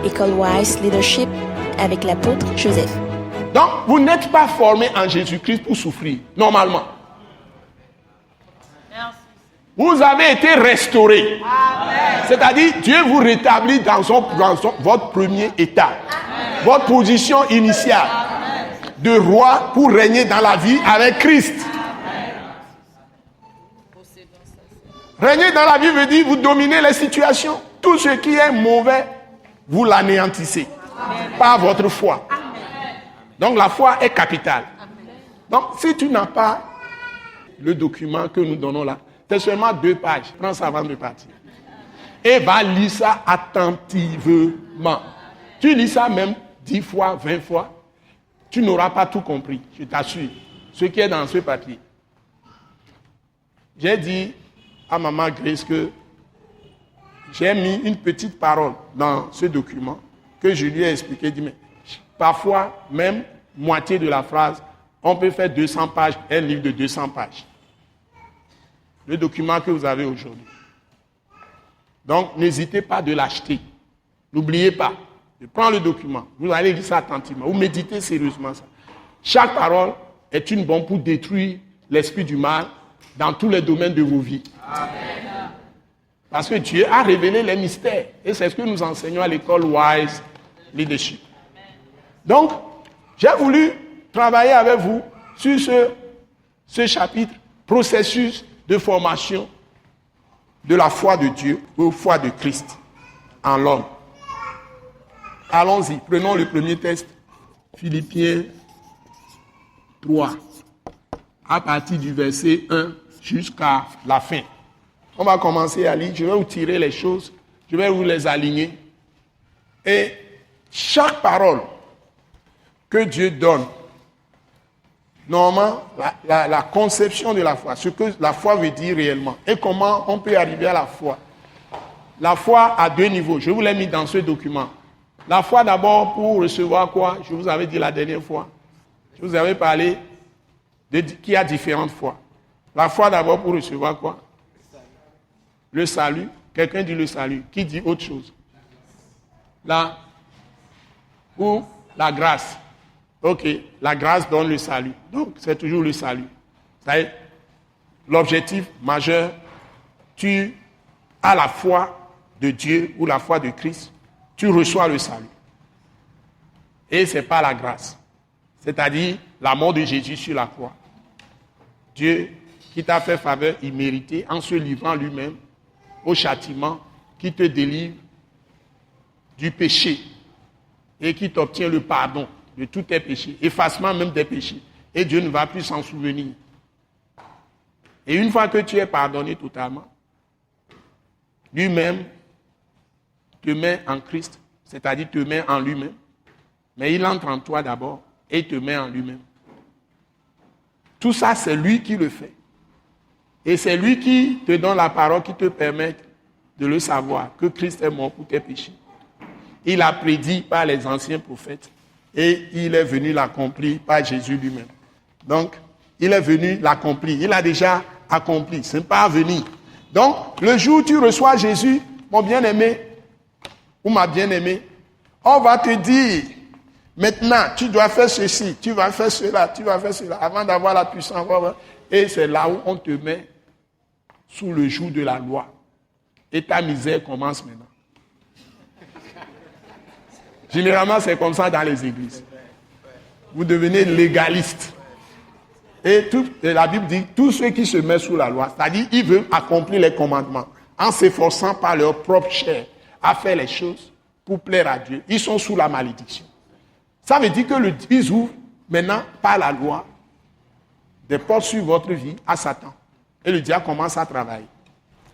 École Wise Leadership avec l'apôtre Joseph. Donc, vous n'êtes pas formé en Jésus-Christ pour souffrir, normalement. Merci. Vous avez été restauré. Amen. C'est-à-dire, Dieu vous rétablit dans votre premier état. Amen. Votre position initiale. Amen. De roi pour régner dans la vie avec Christ. Amen. Régner dans la vie veut dire vous dominez les situations. Tout ce qui est mauvais, vous l'anéantissez. Amen. Par votre foi. Amen. Donc la foi est capitale. Amen. Donc si tu n'as pas le document que nous donnons là, c'est seulement 2 pages. Prends ça avant de partir. Et va lire ça attentivement. Tu lis ça même 10 fois, 20 fois. Tu n'auras pas tout compris, je t'assure. Ce qui est dans ce papier. J'ai dit à Maman Grace que j'ai mis une petite parole dans ce document que je lui ai expliqué. Dit, mais parfois, même moitié de la phrase, on peut faire 200 pages, un livre de 200 pages. Le document que vous avez aujourd'hui. Donc, n'hésitez pas de l'acheter. N'oubliez pas de prendre le document. Vous allez lire ça attentivement. Vous méditez sérieusement ça. Chaque parole est une bombe pour détruire l'esprit du mal dans tous les domaines de vos vies. Amen. Parce que Dieu a révélé les mystères. Et c'est ce que nous enseignons à l'école Wise Leadership. Donc, j'ai voulu travailler avec vous sur ce chapitre, processus de formation de la foi de Dieu ou foi de Christ en l'homme. Allons-y, prenons le premier texte, Philippiens 3, à partir du verset 1 jusqu'à la fin. On va commencer à lire, je vais vous tirer les choses, je vais vous les aligner. Et chaque parole que Dieu donne, normalement, la conception de la foi, ce que la foi veut dire réellement, et comment on peut arriver à la foi. La foi a 2 niveaux, je vous l'ai mis dans ce document. La foi d'abord pour recevoir quoi? Je vous avais dit la dernière fois. Je vous avais parlé qu'il y a différentes foi. La foi d'abord pour recevoir quoi? Le salut. Quelqu'un dit le salut. Qui dit autre chose? Ou la grâce. Ok, la grâce donne le salut. Donc, c'est toujours le salut. C'est l'objectif majeur. Tu as la foi de Dieu ou la foi de Christ. Tu reçois le salut. Et ce n'est pas la grâce. C'est-à-dire la mort de Jésus sur la croix. Dieu qui t'a fait faveur imméritée en se livrant lui-même au châtiment qui te délivre du péché et qui t'obtient le pardon de tous tes péchés, effacement même des péchés. Et Dieu ne va plus s'en souvenir. Et une fois que tu es pardonné totalement, lui-même te met en Christ, c'est-à-dire te met en lui-même, mais il entre en toi d'abord et te met en lui-même. Tout ça, c'est lui qui le fait. Et c'est lui qui te donne la parole qui te permet de le savoir, que Christ est mort pour tes péchés. Il a prédit par les anciens prophètes et il est venu l'accomplir par Jésus lui-même. Donc, il est venu l'accomplir. Il a déjà accompli. Ce n'est pas à venir. Donc, le jour où tu reçois Jésus, mon bien-aimé, ou ma bien-aimée, on va te dire, maintenant, tu dois faire ceci, tu vas faire cela, avant d'avoir la puissance. Et c'est là où on te met sous le joug de la loi. Et ta misère commence maintenant. Généralement, c'est comme ça dans les églises. Vous devenez légaliste. Et la Bible dit, tous ceux qui se mettent sous la loi, c'est-à-dire, ils veulent accomplir les commandements, en s'efforçant par leur propre chair à faire les choses pour plaire à Dieu. Ils sont sous la malédiction. Ça veut dire qu'ils ouvrent maintenant, par la loi, des portes sur votre vie à Satan. Et le diable commence à travailler.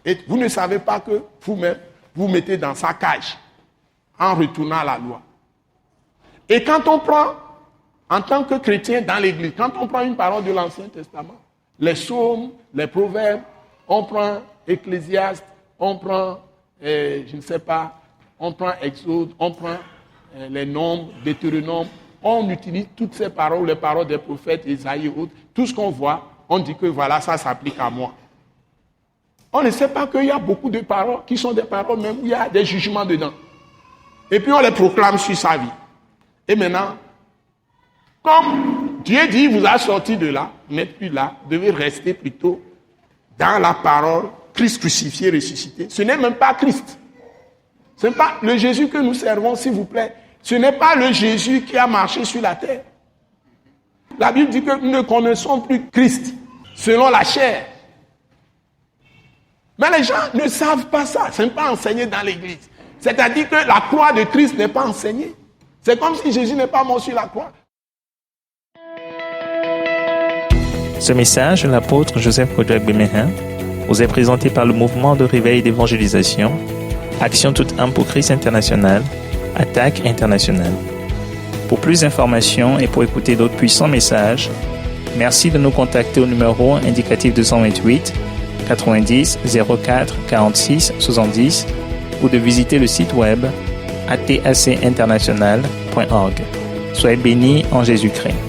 Et vous ne savez pas que vous-même, vous mettez dans sa cage en retournant à la loi. Et quand on prend, en tant que chrétien dans l'église, quand on prend une parole de l'Ancien Testament, les psaumes, les proverbes, on prend Ecclésiaste, on prend, on prend Exode, on prend les nombres, Deutéronome, on utilise toutes ces paroles, les paroles des prophètes, Isaïe et autres, tout ce qu'on voit, on dit que voilà, ça s'applique à moi. On ne sait pas qu'il y a beaucoup de paroles qui sont des paroles même où il y a des jugements dedans. Et puis on les proclame sur sa vie. Et maintenant, comme Dieu dit, vous a sorti de là, vous n'êtes plus là, vous devez rester plutôt dans la parole, Christ crucifié, ressuscité. Ce n'est même pas Christ. Ce n'est pas le Jésus que nous servons, s'il vous plaît. Ce n'est pas le Jésus qui a marché sur la terre. La Bible dit que nous ne connaissons plus Christ selon la chair. Mais les gens ne savent pas ça. Ce n'est pas enseigné dans l'église. C'est-à-dire que la croix de Christ n'est pas enseignée. C'est comme si Jésus n'est pas mort sur la croix. Ce message de l'apôtre Joseph Kodouak Bemehin vous est présenté par le mouvement de réveil et d'évangélisation Action toute âme pour Christ international, Attaque internationale. Pour plus d'informations et pour écouter d'autres puissants messages, merci de nous contacter au numéro indicatif 228 90 04 46 70 ou de visiter le site web atacinternational.org. Soyez bénis en Jésus-Christ.